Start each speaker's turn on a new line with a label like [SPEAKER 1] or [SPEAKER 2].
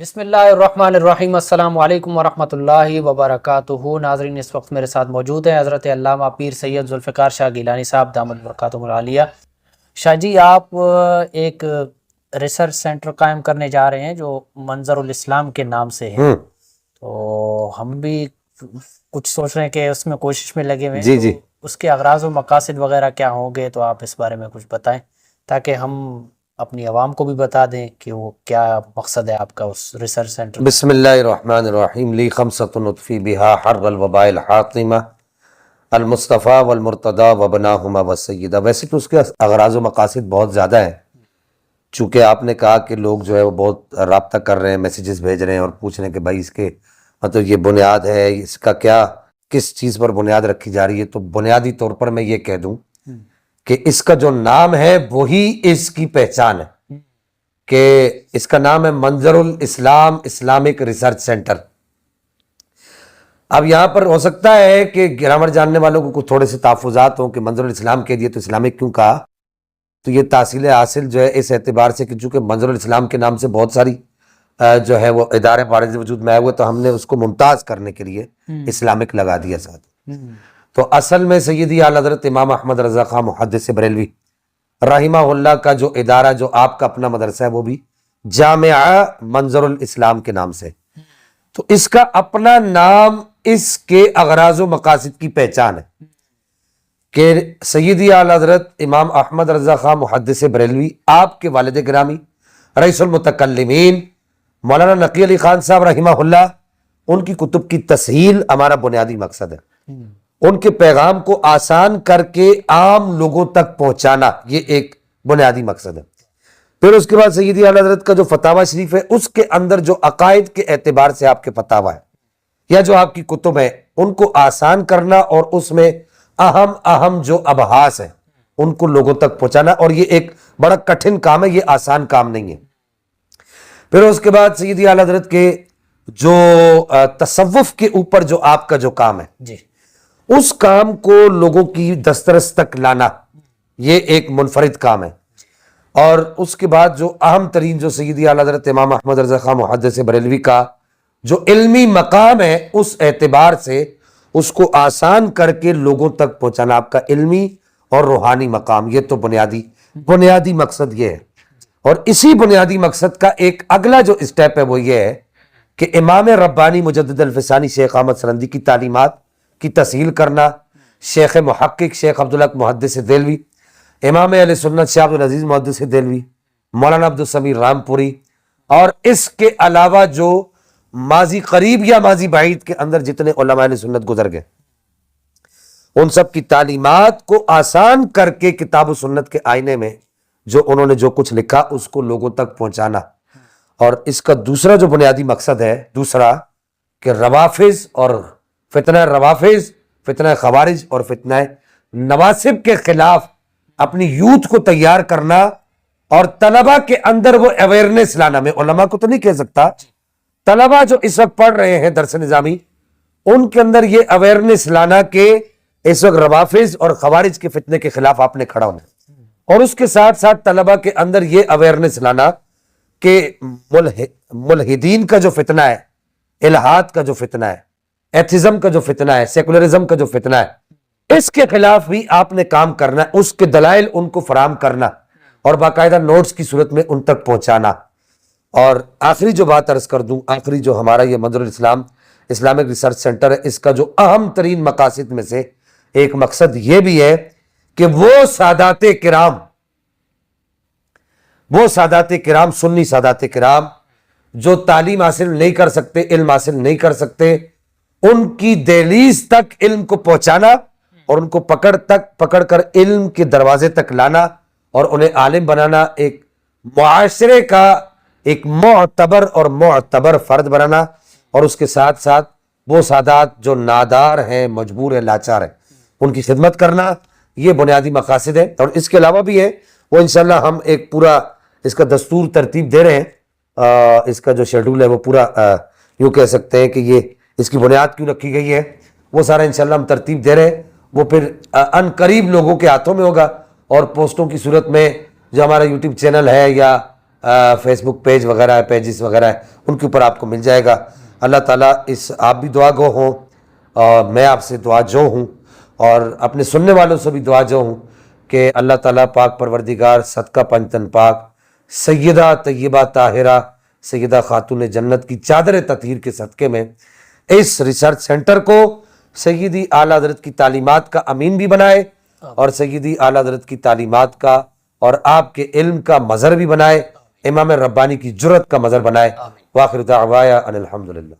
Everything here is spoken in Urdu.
[SPEAKER 1] بسم اللہ الرحمن الرحیم، السلام علیکم ورحمۃ اللہ وبرکاتہ۔ ناظرین، اس وقت میرے ساتھ موجود ہیں حضرت علامہ پیر سید ذوالفقار شاہ گیلانی صاحب دامت برکاتہم العالیہ۔ شاہ جی، آپ ایک ریسرچ سینٹر قائم کرنے جا رہے ہیں جو منظر الاسلام کے نام سے ہے، تو ہم بھی کچھ سوچ رہے ہیں کہ اس میں کوشش میں لگے ہوئے ہیں۔
[SPEAKER 2] جی
[SPEAKER 1] تو اس کے اغراض و مقاصد وغیرہ کیا ہوں گے، تو آپ اس بارے میں کچھ بتائیں تاکہ ہم اپنی عوام کو بھی بتا دیں کہ وہ کیا مقصد ہے آپ کا اس ریسرچ سینٹر کا۔
[SPEAKER 2] بسم اللہ الرحمن الرحیم۔ لی خمسۃ نطفی بہا حر الوباء الحاطمہ المصطفیٰ والمرتضیٰ وبناہما والسیدہ۔ ویسے تو اس کے اغراض و مقاصد بہت زیادہ ہیں، چونکہ آپ نے کہا کہ لوگ جو ہے وہ بہت رابطہ کر رہے ہیں، میسیجز بھیج رہے ہیں اور پوچھ رہے ہیں کہ بھائی اس کے مطلب یہ بنیاد ہے، اس کا کیا کس چیز پر بنیاد رکھی جا رہی ہے۔ تو بنیادی طور پر میں یہ کہہ دوں کہ اس کا جو نام ہے وہی اس کی پہچان ہے، کہ اس کا نام ہے منظر الاسلام اسلامک ریسرچ سینٹر۔ اب یہاں پر ہو سکتا ہے کہ گرامر جاننے والوں کو کچھ تھوڑے سے تحفظات ہوں کہ منظر الاسلام کہہ دیا تو اسلامک کیوں کہا۔ تو یہ تحصیل حاصل جو ہے اس اعتبار سے کہ چونکہ منظر الاسلام کے نام سے بہت ساری جو ہے وہ ادارے بارز وجود میں آئے ہوئے، تو ہم نے اس کو ممتاز کرنے کے لیے اسلامک لگا دیا ساتھ۔ تو اصل میں سیدی اعلیٰ حضرت امام احمد رضا خان محدث بریلوی رحمہ اللہ کا جو ادارہ، جو آپ کا اپنا مدرسہ ہے، وہ بھی جامعہ منظر الاسلام کے نام سے۔ تو اس کا اپنا نام اس کے اغراض و مقاصد کی پہچان ہے کہ سیدی اعلیٰ حضرت امام احمد رضا خان محدث بریلوی، آپ کے والد گرامی رئیس المتکلمین مولانا نقی علی خان صاحب رحمہ اللہ، ان کی کتب کی تسہیل ہمارا بنیادی مقصد ہے۔ ان کے پیغام کو آسان کر کے عام لوگوں تک پہنچانا، یہ ایک بنیادی مقصد ہے۔ پھر اس کے بعد سیدی اعلیٰ حضرت کا جو فتاوی شریف ہے، اس کے اندر جو عقائد کے اعتبار سے آپ کے فتاوی ہے یا جو آپ کی کتب ہیں، ان کو آسان کرنا اور اس میں اہم جو ابحاث ہیں ان کو لوگوں تک پہنچانا، اور یہ ایک بڑا کٹھن کام ہے، یہ آسان کام نہیں ہے۔ پھر اس کے بعد سیدی اعلیٰ حضرت کے جو تصوف کے اوپر جو آپ کا جو کام ہے،
[SPEAKER 1] جی،
[SPEAKER 2] اس کام کو لوگوں کی دسترس تک لانا، یہ ایک منفرد کام ہے۔ اور اس کے بعد جو اہم ترین جو سیدی اعلیٰ حضرت امام احمد رضا خان محدث بریلوی کا جو علمی مقام ہے، اس اعتبار سے اس کو آسان کر کے لوگوں تک پہنچانا، آپ کا علمی اور روحانی مقام، یہ تو بنیادی مقصد یہ ہے۔ اور اسی بنیادی مقصد کا ایک اگلا جو اسٹیپ ہے وہ یہ ہے کہ امام ربانی مجدد الفسانی شیخ احمد سرندی کی تعلیمات کی تسہیل کرنا، شیخ محقق شیخ عبدالحق محدث دہلوی، امام اہل سنت شیخ عبدالعزیز محدث دہلوی، مولانا عبدالسمیع رامپوری، اور اس کے علاوہ جو ماضی قریب یا ماضی بعید کے اندر جتنے علماء اہل سنت گزر گئے، ان سب کی تعلیمات کو آسان کر کے کتاب و سنت کے آئینے میں جو انہوں نے جو کچھ لکھا اس کو لوگوں تک پہنچانا۔ اور اس کا دوسرا جو بنیادی مقصد ہے، دوسرا، کہ روافظ اور فتنہ خوارج اور فتنہ نواسب کے خلاف اپنی یوتھ کو تیار کرنا اور طلبہ کے اندر وہ اویئرنیس لانا۔ میں علماء کو تو نہیں کہہ سکتا، طلبہ جو اس وقت پڑھ رہے ہیں درس نظامی، ان کے اندر یہ اویئرنیس لانا کہ اس وقت روافظ اور خوارج کے فتنے کے خلاف آپ نے کھڑا ہونا، اور اس کے ساتھ ساتھ طلبہ کے اندر یہ اویئرنیس لانا کہ ملحدین کا جو فتنہ ہے، الہاد کا جو فتنہ ہے، ایتھزم کا جو فتنہ ہے، سیکولرزم کا جو فتنہ ہے، اس کے خلاف بھی آپ نے کام کرنا، اس کے دلائل ان کو فراہم کرنا اور باقاعدہ نوٹس کی صورت میں ان تک پہنچانا۔ اور آخری جو بات عرض کر دوں، آخری جو ہمارا یہ منظر الاسلام اسلامک ریسرچ سینٹر ہے، اس کا جو اہم ترین مقاصد میں سے ایک مقصد یہ بھی ہے کہ وہ سادات کرام سنی سادات کرام جو تعلیم حاصل نہیں کر سکتے، علم حاصل نہیں کر سکتے، ان کی دہلیز تک علم کو پہنچانا اور ان کو پکڑ کر علم کے دروازے تک لانا اور انہیں عالم بنانا، ایک معاشرے کا ایک معتبر فرد بنانا، اور اس کے ساتھ ساتھ وہ سادات جو نادار ہیں، مجبور ہیں، لاچار ہیں، ان کی خدمت کرنا، یہ بنیادی مقاصد ہے۔ اور اس کے علاوہ بھی ہے، وہ انشاءاللہ ہم ایک پورا اس کا دستور ترتیب دے رہے ہیں، اس کا جو شیڈول ہے وہ پورا یوں کہہ سکتے ہیں کہ یہ اس کی بنیاد کیوں رکھی گئی ہے، وہ سارا انشاءاللہ ہم ترتیب دے رہے ہیں۔ وہ پھر ان قریب لوگوں کے ہاتھوں میں ہوگا، اور پوسٹوں کی صورت میں جو ہمارا یوٹیوب چینل ہے یا فیس بک پیج وغیرہ ہے، پیجز وغیرہ ہے، ان کے اوپر آپ کو مل جائے گا۔ اللہ تعالیٰ آپ بھی دعا گو ہوں اور میں آپ سے دعا جو ہوں اور اپنے سننے والوں سے بھی دعا جو ہوں کہ اللہ تعالیٰ پاک پروردگار صدقہ پنجتن پاک سیدہ طیبہ طاہرہ سیدہ خاتون جنت کی چادر تطہیر کے صدقے میں اس ریسرچ سینٹر کو سیدی اعلیٰ حضرت کی تعلیمات کا امین بھی بنائے اور سیدی اعلیٰ حضرت کی تعلیمات کا اور آپ کے علم کا مظہر بھی بنائے، امام ربانی کی جرت کا مظہر بنائے۔ وآخر دعوایا ان الحمدللہ۔